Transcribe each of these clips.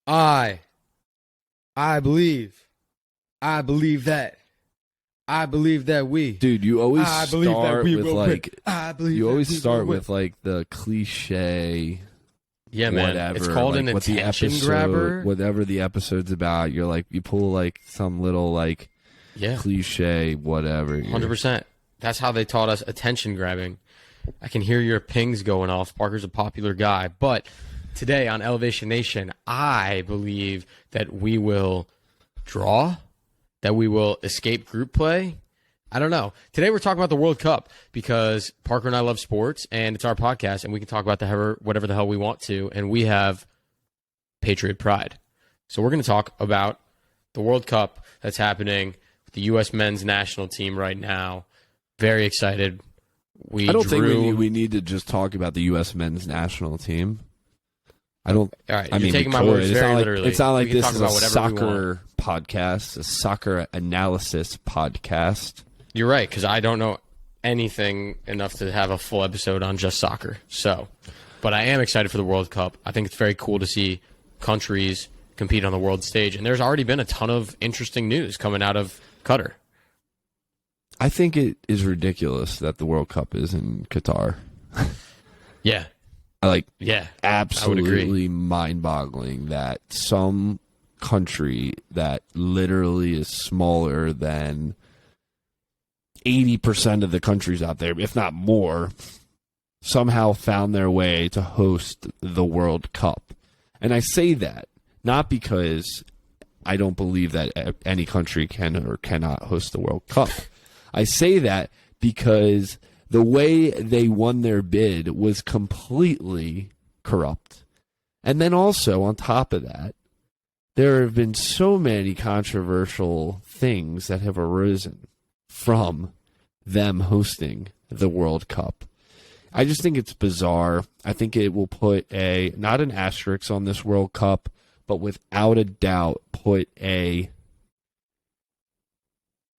I I believe. I believe that. I believe that we. Dude, you always I believe that start we with will like win. I believe you that always we start will with like the cliche. Yeah, man. Whatever, It's called like an what the attention episode, grabber. whatever the episode's about. You're like, you pull like some little like Yeah, cliche, whatever. 100%. That's how they taught us attention grabbing. I can hear your pings going off. Parker's a popular guy. But today on Elevation Nation, I believe that we will draw, that we will escape group play. I don't know. Today we're talking about the World Cup because Parker and I love sports, and it's our podcast, and we can talk about whatever the hell we want to, and we have Patriot pride. So we're going to talk about the World Cup that's happening with the U.S. men's national team right now. Very excited. I don't think we need to just talk about the U.S. men's national team. I don't. All right, I you're mean, taking my words very literally. It's not like We can this talk is about a whatever we soccer podcast, a soccer analysis podcast. You're right, because I don't know anything enough to have a full episode on just soccer. So, but I am excited for the World Cup. I think it's very cool to see countries compete on the world stage, and there's already been a ton of interesting news coming out of Qatar. I think it is ridiculous that the World Cup is in Qatar. Yeah, Yeah, absolutely mind-boggling that some country that literally is smaller than 80% of the countries out there, if not more, somehow found their way to host the World Cup. And I say that not because I don't believe that any country can or cannot host the World Cup. I say that because the way they won their bid was completely corrupt. And then also, on top of that, there have been so many controversial things that have arisen from them hosting the World Cup. I just think it's bizarre. I think it will put not an asterisk on this World Cup, but without a doubt put a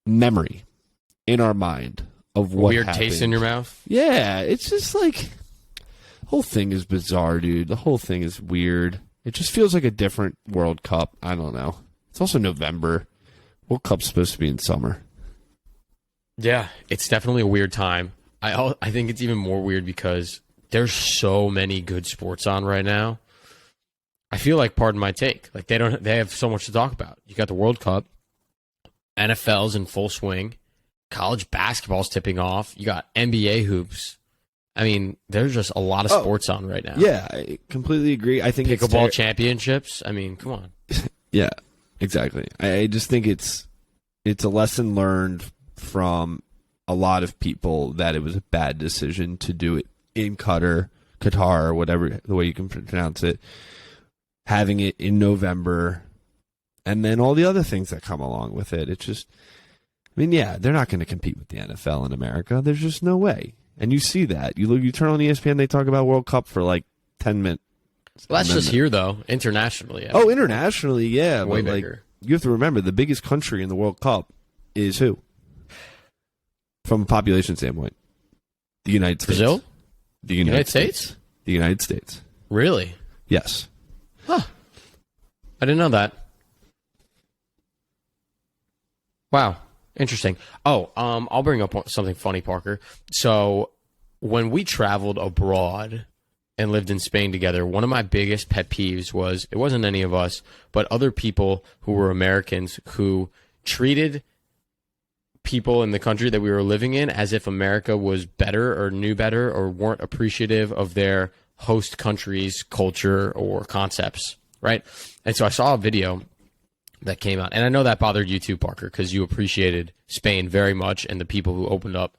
memory in our mind of what weird happened. taste in your mouth. Yeah, it's just like the whole thing is bizarre, dude. The whole thing is weird. It just feels like a different World Cup. I don't know. It's also November. World Cup's supposed to be in summer. Yeah, it's definitely a weird time. I think it's even more weird because there's so many good sports on right now. I feel like, pardon my take, like they have so much to talk about. You got the World Cup, NFL's in full swing, college basketball's tipping off. You got NBA hoops. I mean, there's just a lot of sports on right now. Yeah, I completely agree. I think pickleball championships. I mean, come on. Yeah, exactly. I just think it's a lesson learned from a lot of people that it was a bad decision to do it in Qatar, or whatever the way you can pronounce it, having it in November, and then all the other things that come along with it. It's just, I mean, yeah, they're not going to compete with the NFL in America. There's just no way. And you see that. You turn on ESPN, they talk about World Cup for like 10 minutes. Well, that's just here, though. Internationally. Oh, internationally, yeah. Way but bigger. Like, you have to remember, the biggest country in the World Cup is who? From a population standpoint. The United States. Brazil? The United States? The United States. Really? Yes. Huh. I didn't know that. Wow. Interesting. Oh, I'll bring up something funny, Parker. So when we traveled abroad and lived in Spain together, one of my biggest pet peeves was, it wasn't any of us, but other people who were Americans who treated people in the country that we were living in as if America was better or knew better or weren't appreciative of their host country's culture or concepts, right? And so I saw a video that came out, and I know that bothered you too, Parker, because you appreciated Spain very much and the people who opened up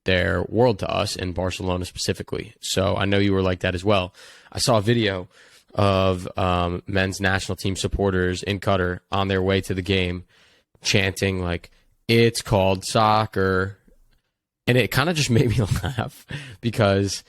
their world to us in Barcelona specifically. So I know you were like that as well. I saw a video of men's national team supporters in Qatar on their way to the game chanting like, "It's called soccer." And it kind of just made me laugh because,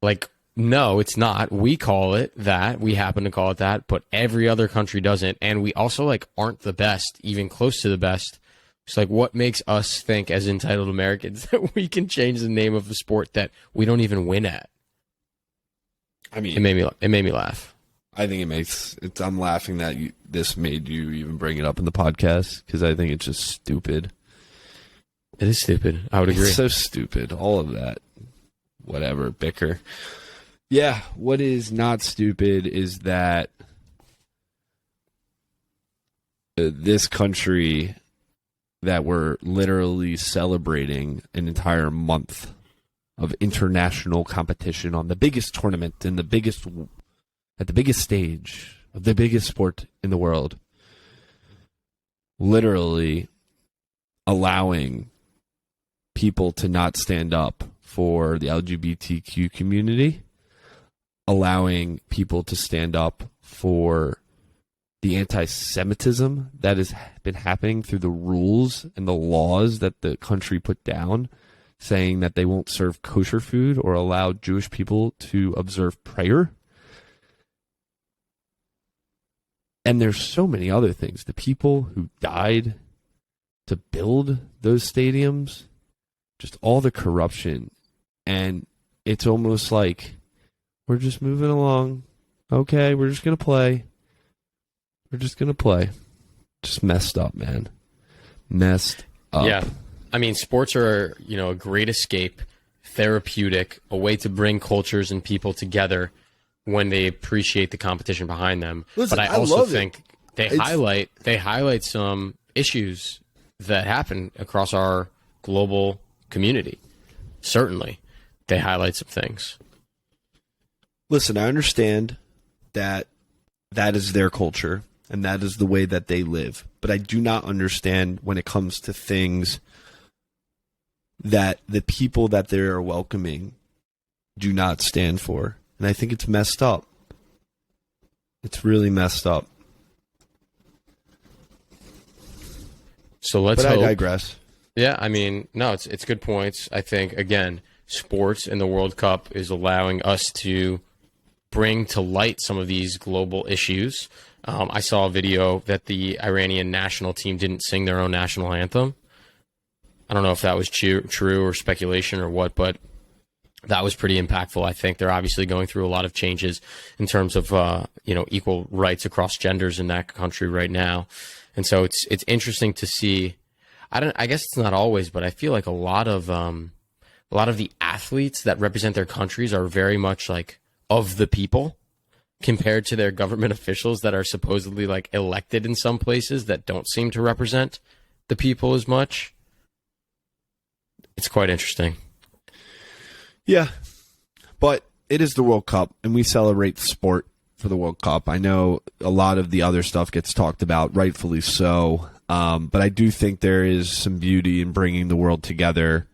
like, no, it's not. We call it that. We happen to call it that, but every other country doesn't. And we also, like, aren't the best, even close to the best. It's like, what makes us think as entitled Americans that we can change the name of a sport that we don't even win at? I mean, It made me laugh. I think it makes it's. I'm laughing that this made you even bring it up in the podcast because I think it's just stupid. It is stupid. I would agree. It's so stupid. All of that. Whatever. Bicker. Yeah. What is not stupid is that this country that we're literally celebrating an entire month of international competition on the biggest tournament and at the biggest stage of the biggest sport in the world, literally allowing people to not stand up for the LGBTQ community, allowing people to stand up for the anti-Semitism that has been happening through the rules and the laws that the country put down, saying that they won't serve kosher food or allow Jewish people to observe prayer. And there's so many other things. The people who died to build those stadiums, just all the corruption. And it's almost like we're just moving along. Okay, we're just going to play. We're just going to play. Just messed up, man. Messed up. Yeah. I mean, sports are, a great escape, therapeutic, a way to bring cultures and people together when they appreciate the competition behind them. Listen, but I also think they highlight some issues that happen across our global community. Certainly, they highlight some things. Listen, I understand that is their culture and that is the way that they live. But I do not understand when it comes to things that the people that they are welcoming do not stand for. And I think it's messed up. It's really messed up. So let's hope. But I digress. Yeah, I mean, no, it's good points. I think, again, sports and the World Cup is allowing us to bring to light some of these global issues. I saw a video that the Iranian national team didn't sing their own national anthem. I don't know if that was true or speculation or what, but that was pretty impactful. I think they're obviously going through a lot of changes in terms of equal rights across genders in that country right now, and so it's interesting to see. I guess it's not always, but I feel like a lot of the athletes that represent their countries are very much like of the people compared to their government officials that are supposedly like elected in some places that don't seem to represent the people as much. It's quite interesting. Yeah, but it is the World Cup, and we celebrate sport for the World Cup. I know a lot of the other stuff gets talked about, rightfully so, but I do think there is some beauty in bringing the world together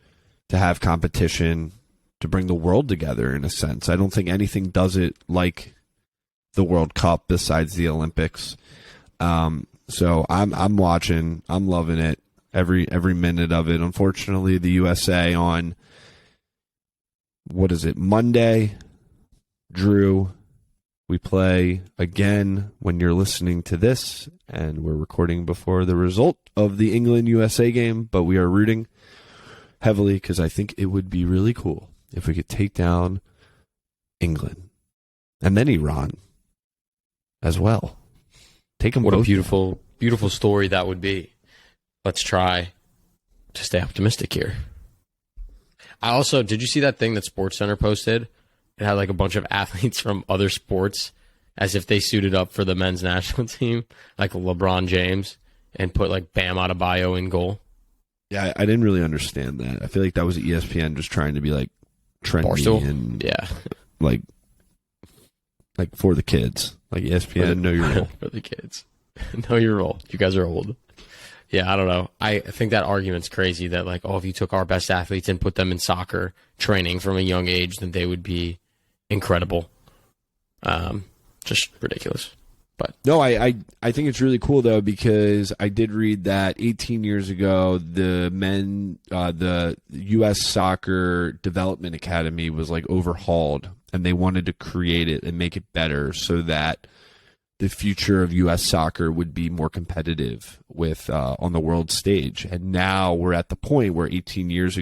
to have competition, to bring the world together in a sense. I don't think anything does it like the World Cup besides the Olympics. So I'm watching. I'm loving it, every minute of it. Unfortunately, the USA on... what is it, Monday? Drew, we play again when you're listening to this, and we're recording before the result of the England-USA game, but we are rooting heavily because I think it would be really cool if we could take down England and then Iran as well. Take them What both. a beautiful, beautiful story that would be. Let's try to stay optimistic here. Did you see that thing that SportsCenter posted? It had like a bunch of athletes from other sports as if they suited up for the men's national team, like LeBron James, and put like Bam Adebayo in goal. Yeah, I didn't really understand that. I feel like that was ESPN just trying to be like trendy Barstool? and Yeah, like for the kids. Like ESPN, know your role. For the kids. Know your role. You guys are old. Yeah, I don't know. I think that argument's crazy that like, if you took our best athletes and put them in soccer training from a young age, then they would be incredible. Just ridiculous. But no, I think it's really cool though, because I did read that 18 years ago the U.S. Soccer Development Academy was like overhauled, and they wanted to create it and make it better so that the future of U.S. soccer would be more competitive with on the world stage. And now we're at the point where 18 years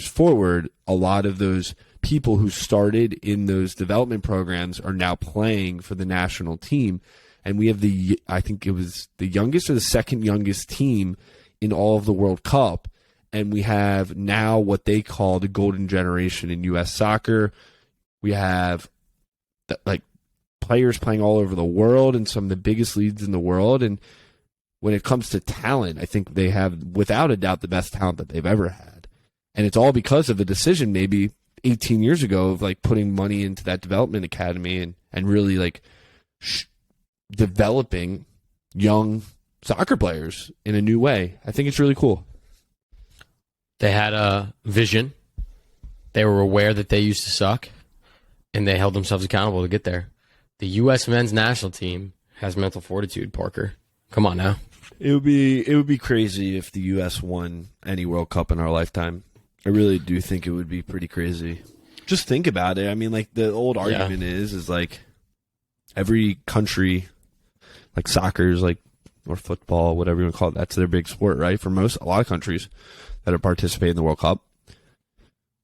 forward, a lot of those people who started in those development programs are now playing for the national team. And we have I think it was the youngest or the second youngest team in all of the World Cup. And we have now what they call the golden generation in U.S. soccer. We have players playing all over the world in some of the biggest leagues in the world. And when it comes to talent, I think they have, without a doubt, the best talent that they've ever had. And it's all because of a decision maybe 18 years ago of putting money into that development academy and really developing young soccer players in a new way. I think it's really cool. They had a vision. They were aware that they used to suck, and they held themselves accountable to get there. The U.S. men's national team has mental fortitude, Parker. Come on now. It would be crazy if the U.S. won any World Cup in our lifetime. I really do think it would be pretty crazy. Just think about it. I mean, the old argument is every country, soccer's or football, whatever you want to call it, that's their big sport, right? For a lot of countries that are participating in the World Cup.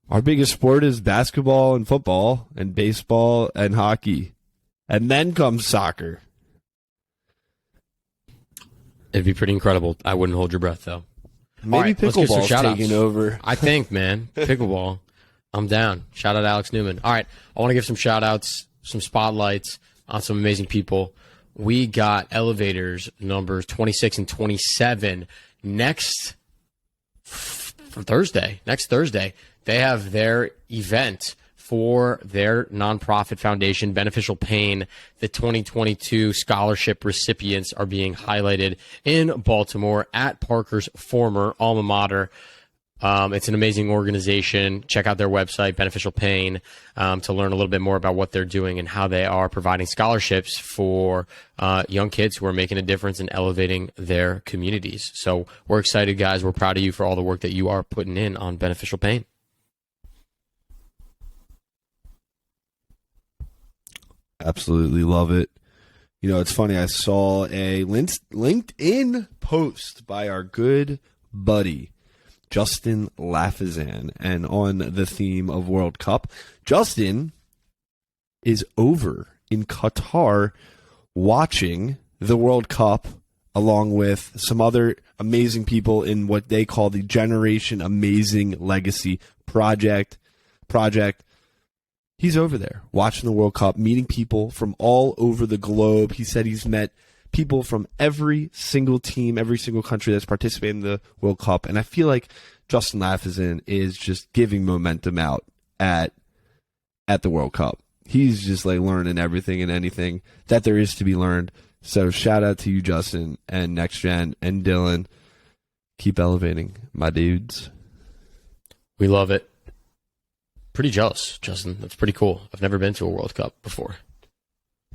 Our biggest sport is basketball and football and baseball and hockey. And then comes soccer. It'd be pretty incredible. I wouldn't hold your breath, though. Maybe pickleball's taking over. I think, man. Pickleball. I'm down. Shout out Alex Newman. All right. I want to give some shout-outs, some spotlights on some amazing people. We got elevators numbers 26 and 27 next Thursday. They have their event for their nonprofit foundation, Beneficial Pain. The 2022 scholarship recipients are being highlighted in Baltimore at Parker's former alma mater. It's an amazing organization. Check out their website, Beneficial Pain, to learn a little bit more about what they're doing and how they are providing scholarships for young kids who are making a difference and elevating their communities. So we're excited, guys. We're proud of you for all the work that you are putting in on Beneficial Pain. Absolutely love it. It's funny. I saw a LinkedIn post by our good buddy, Justin Lafazan, and on the theme of World Cup, Justin is over in Qatar watching the World Cup along with some other amazing people in what they call the Generation Amazing Legacy Project. He's over there watching the World Cup, meeting people from all over the globe. He said he's met people from every single team, every single country that's participating in the World Cup. And I feel like Justin Lafazan is just giving momentum out at the World Cup. He's just learning everything and anything that there is to be learned. So shout out to you, Justin, and Next Gen, and Dylan. Keep elevating, my dudes. We love it. Pretty jealous, Justin. That's pretty cool. I've never been to a World Cup before.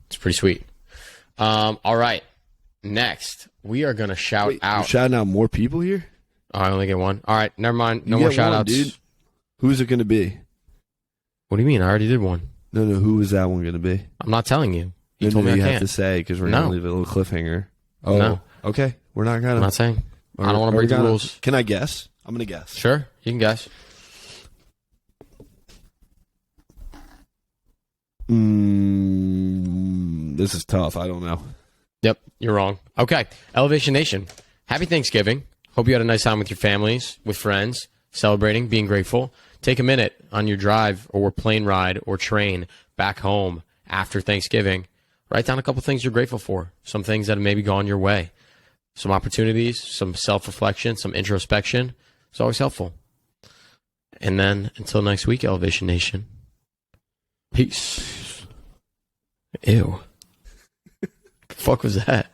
It's pretty sweet. All right. Next, we are going to shout out. You're shouting out more people here? Oh, I only get one. All right. Never mind. No more shout outs. Dude. Who's it going to be? What do you mean? I already did one. No. Who is that one going to be? I'm not telling you. You told me I can't. You have to say because we're going to leave it a little cliffhanger. Oh, no. Okay. We're not going to. I'm not saying. I don't want to break the rules. Can I guess? I'm going to guess. Sure. You can guess. This is tough. I don't know. Yep, you're wrong. Okay, Elevation Nation. Happy Thanksgiving. Hope you had a nice time with your families, with friends, celebrating, being grateful. Take a minute on your drive or plane ride or train back home after Thanksgiving. Write down a couple things you're grateful for, some things that have maybe gone your way, some opportunities, some self-reflection, some introspection. It's always helpful. And then until next week, Elevation Nation. Peace. Ew. The fuck was that?